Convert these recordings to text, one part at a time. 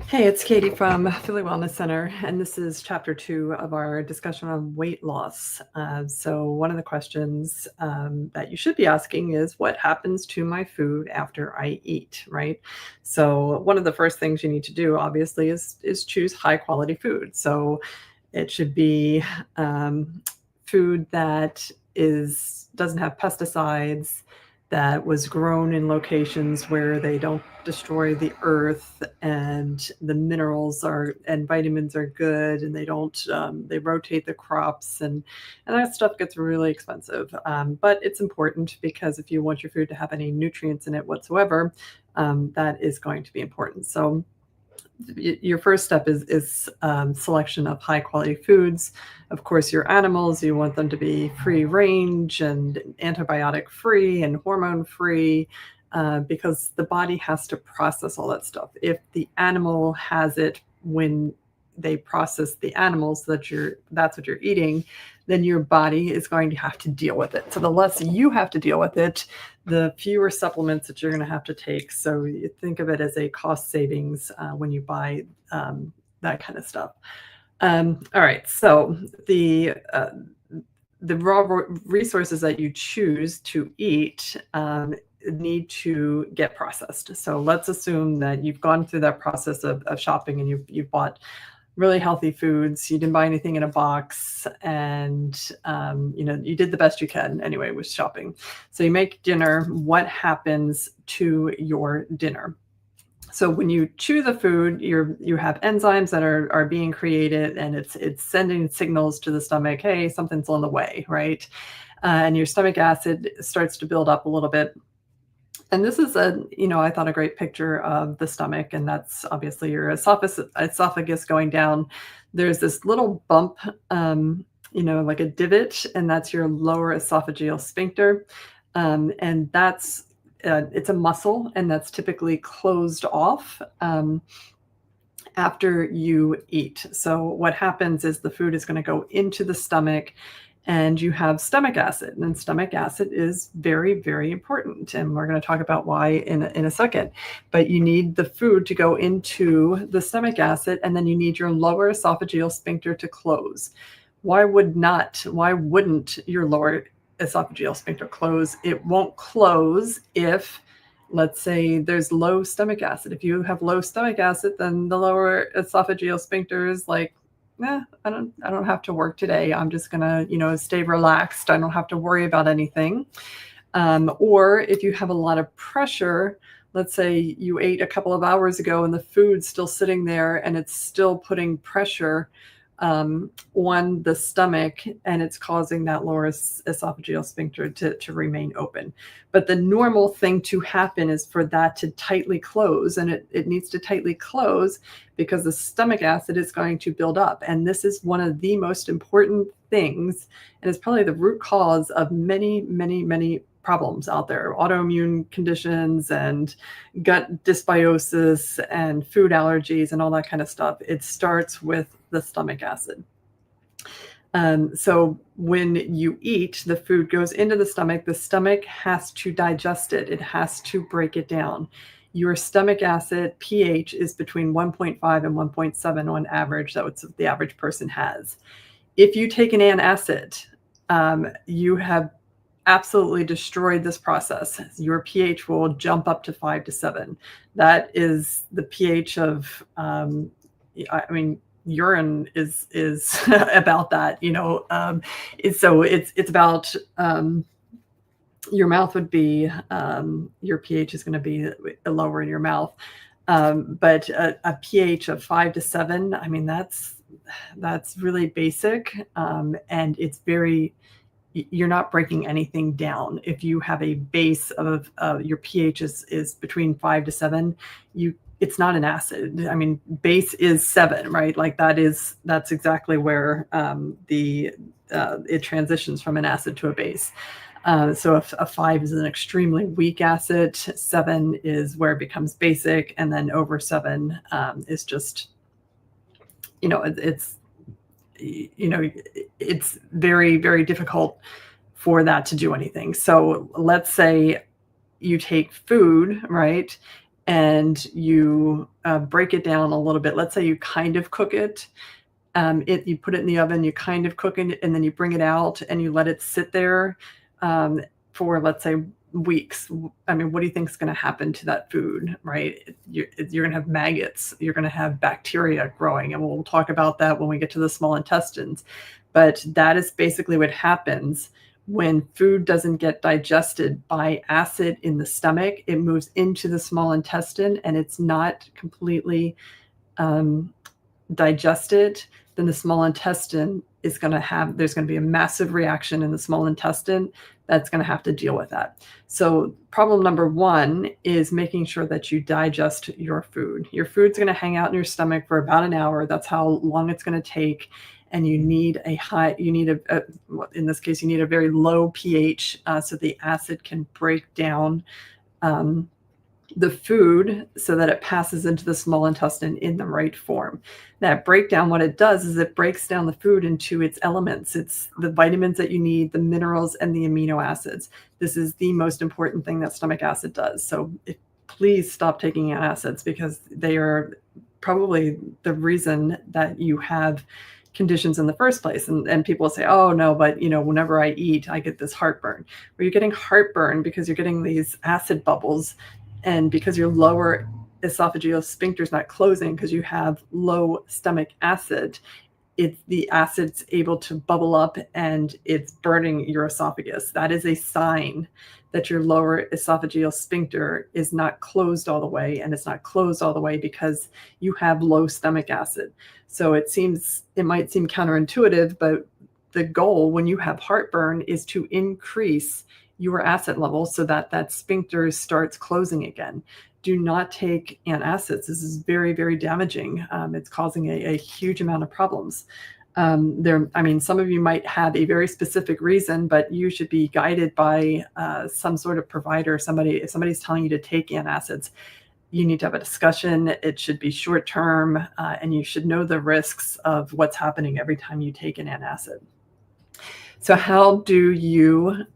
Hey, it's Katie from Philly Wellness Center, and this is chapter 2 of our discussion on weight loss. So, one of the questions that you should be asking is what happens to my food after I eat, right? So, one of the first things you need to do, obviously, is choose high quality food. So, it should be food that doesn't have pesticides, that was grown in locations where they don't destroy the earth, and the minerals are and vitamins are good, and they rotate the crops, and that stuff gets really expensive, but it's important because if you want your food to have any nutrients in it whatsoever, that is going to be important. So your first step is selection of high quality foods. Of course, your animals, you want them to be free range and antibiotic free and hormone free, because the body has to process all that stuff. If the animal has it when they process the animals that's what you're eating, then your body is going to have to deal with it. So the less you have to deal with it, the fewer supplements that you're going to have to take. So you think of it as a cost savings when you buy that kind of stuff. All right, so the raw resources that you choose to eat need to get processed. So let's assume that you've gone through that process of shopping, and you've bought really healthy foods. You didn't buy anything in a box, and you did the best you can anyway with shopping. So you make dinner. What happens to your dinner? So when you chew the food, you have enzymes that are being created, and it's sending signals to the stomach, hey, something's on the way, right? And your stomach acid starts to build up a little bit. And this is I thought a great picture of the stomach, and that's obviously your esophagus going down. There's this little bump, like a divot, and that's your lower esophageal sphincter. And it's a muscle, and that's typically closed off after you eat. So what happens is the food is going to go into the stomach, and you have stomach acid, and stomach acid is very, very important, and we're going to talk about why in a second. But you need the food to go into the stomach acid, and then you need your lower esophageal sphincter to close. Why wouldn't your lower esophageal sphincter close? It won't close if, let's say, there's low stomach acid. If you have low stomach acid, then the lower esophageal sphincter is like, I don't have to work today. I'm just gonna, stay relaxed. I don't have to worry about anything. Or if you have a lot of pressure, let's say you ate a couple of hours ago and the food's still sitting there and it's still putting pressure on the stomach, and it's causing that lower esophageal sphincter to remain open. But the normal thing to happen is for that to tightly close, and it needs to tightly close because the stomach acid is going to build up. And this is one of the most important things, and it's probably the root cause of many, many, many problems out there: autoimmune conditions and gut dysbiosis and food allergies and all that kind of stuff. It starts with the stomach acid. So when you eat, the food goes into the stomach has to digest it. It has to break it down. Your stomach acid pH is between 1.5 and 1.7 on average. That's what the average person has. If you take an antacid, you have absolutely destroyed this process. Your pH will jump up to 5 to 7. That is the pH of, urine is about that, so it's about, your mouth would be, your pH is going to be lower in your mouth. But a pH of 5 to 7, that's really basic. And it's you're not breaking anything down. If you have a base of your pH is between 5 to 7, it's not an acid. Base is 7, right? Like that's exactly where it transitions from an acid to a base. So if a 5 is an extremely weak acid, 7 is where it becomes basic, and then over 7 is just, it's very, very difficult for that to do anything. So let's say you take food, right? and you break it down a little bit. Let's say you kind of cook it. You put it in the oven, you kind of cook it, and then you bring it out and you let it sit there um, for, let's say, weeks. I mean, what do you think is going to happen to that food, right? You're going to have maggots, you're going to have bacteria growing, and we'll talk about that when we get to the small intestines. But that is basically what happens when food doesn't get digested by acid in the stomach. It moves into the small intestine and it's not completely um, digested. Then the small intestine is going to have, there's going to be a massive reaction in the small intestine that's going to have to deal with that. So problem number one is making sure that you digest your food. Your food's going to hang out in your stomach for about an hour. That's how long it's going to take. And you need in this case, you need a very low pH so the acid can break down the food so that it passes into the small intestine in the right form. That breakdown, what it does is it breaks down the food into its elements. It's the vitamins that you need, the minerals, and the amino acids. This is the most important thing that stomach acid does. So please stop taking acids, because they are probably the reason that you have conditions in the first place. And people say, oh no, but whenever I eat, I get this heartburn. Well, you're getting heartburn because you're getting these acid bubbles, and because your lower esophageal sphincter is not closing because you have low stomach acid, the acid's able to bubble up and it's burning your esophagus. That is a sign that your lower esophageal sphincter is not closed all the way, and it's not closed all the way because you have low stomach acid. So it might seem counterintuitive, but the goal when you have heartburn is to increase your acid level so that that sphincter starts closing again. Do not take antacids. This is very, very damaging. It's causing a huge amount of problems. Some of you might have a very specific reason, but you should be guided by some sort of provider. If somebody's telling you to take antacids, you need to have a discussion. It should be short term, and you should know the risks of what's happening every time you take an antacid. So how do you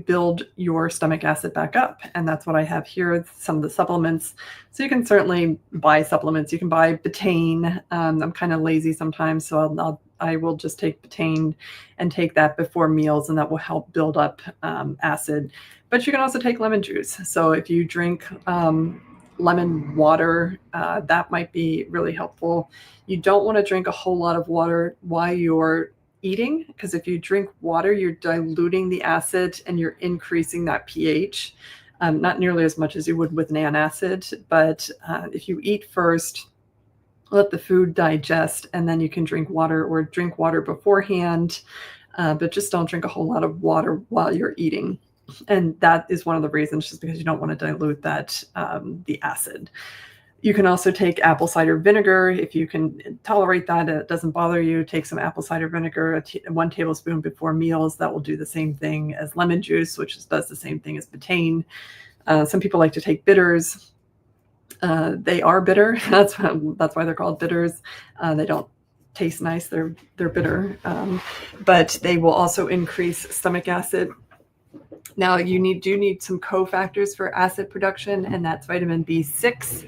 build your stomach acid back up? And that's what I have here, some of the supplements. So you can certainly buy supplements. You can buy betaine. I'm kind of lazy sometimes, so I will just take betaine and take that before meals, and that will help build up acid. But you can also take lemon juice. So if you drink lemon water, that might be really helpful. You don't want to drink a whole lot of water while you're eating, because if you drink water, you're diluting the acid and you're increasing that pH. Not nearly as much as you would with an antacid, but if you eat first, let the food digest, and then you can drink water, or drink water beforehand, but just don't drink a whole lot of water while you're eating. And that is one of the reasons, just because you don't want to dilute that, the acid. You can also take apple cider vinegar. If you can tolerate that, it doesn't bother you, take some apple cider vinegar, 1 tablespoon before meals. That will do the same thing as lemon juice, which does the same thing as betaine. Some people like to take bitters. They are bitter. That's why they're called bitters. They don't taste nice. They're bitter, but they will also increase stomach acid. Now, you do need some cofactors for acid production, and that's vitamin B6,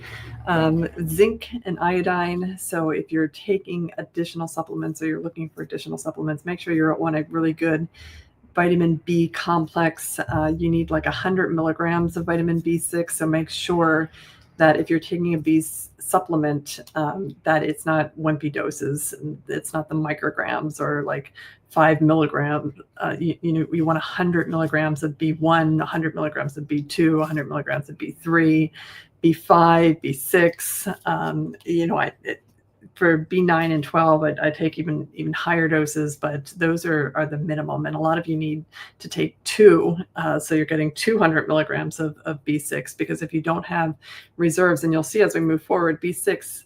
zinc, and iodine. So if you're taking additional supplements, or you're looking for additional supplements, make sure you're on a really good vitamin B complex. You need like 100 milligrams of vitamin B6. So make sure that if you're taking a B supplement, that it's not wimpy doses. It's not the micrograms or like 5 milligrams. You want 100 milligrams of B1, 100 milligrams of B2, 100 milligrams of B3, B5, B6. For B9 and 12, I take even higher doses, but those are the minimum. And a lot of you need to take 2. So you're getting 200 milligrams of B6, because if you don't have reserves, and you'll see as we move forward, B6,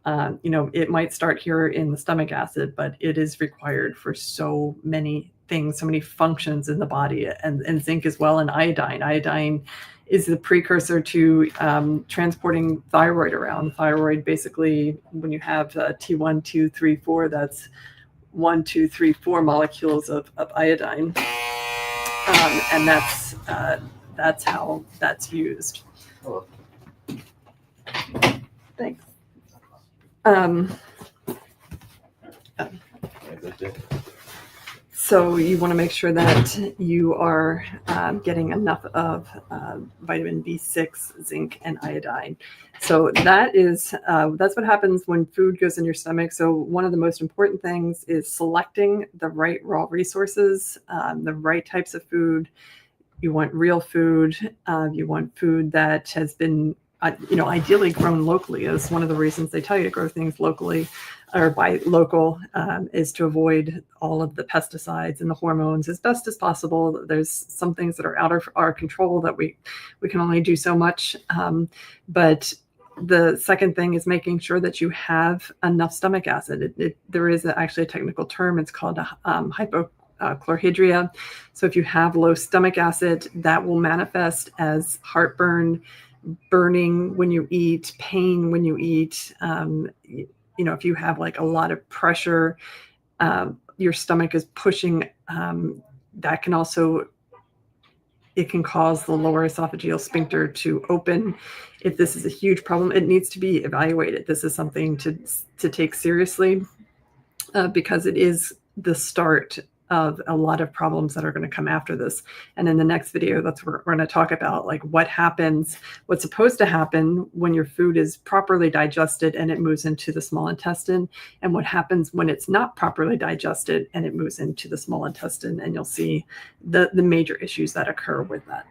it might start here in the stomach acid, but it is required for so many things, so many functions in the body, and zinc as well, and iodine. Iodine is the precursor to transporting thyroid around. Thyroid, basically, when you have T1, 2, 3, 4, that's 1, 2, 3, 4 molecules of iodine, and that's how that's used. Hello. Thanks. So you want to make sure that you are getting enough of vitamin B6, zinc, and iodine. So that's what happens when food goes in your stomach. So one of the most important things is selecting the right raw resources, the right types of food. You want real food. You want food that has been ideally grown locally. Is one of the reasons they tell you to grow things locally or buy local, is to avoid all of the pesticides and the hormones as best as possible. There's some things that are out of our control that we can only do so much. But the second thing is making sure that you have enough stomach acid. There is actually a technical term. It's called hypochlorhydria. So if you have low stomach acid, that will manifest as heartburn, burning when you eat, pain when you eat. If you have like a lot of pressure, your stomach is pushing, that can also, it can cause the lower esophageal sphincter to open. If this is a huge problem, it needs to be evaluated. This is something to take seriously, because it is the start of a lot of problems that are going to come after this. And in the next video, we're going to talk about like what's supposed to happen when your food is properly digested and it moves into the small intestine, and what happens when it's not properly digested and it moves into the small intestine. And you'll see the major issues that occur with that.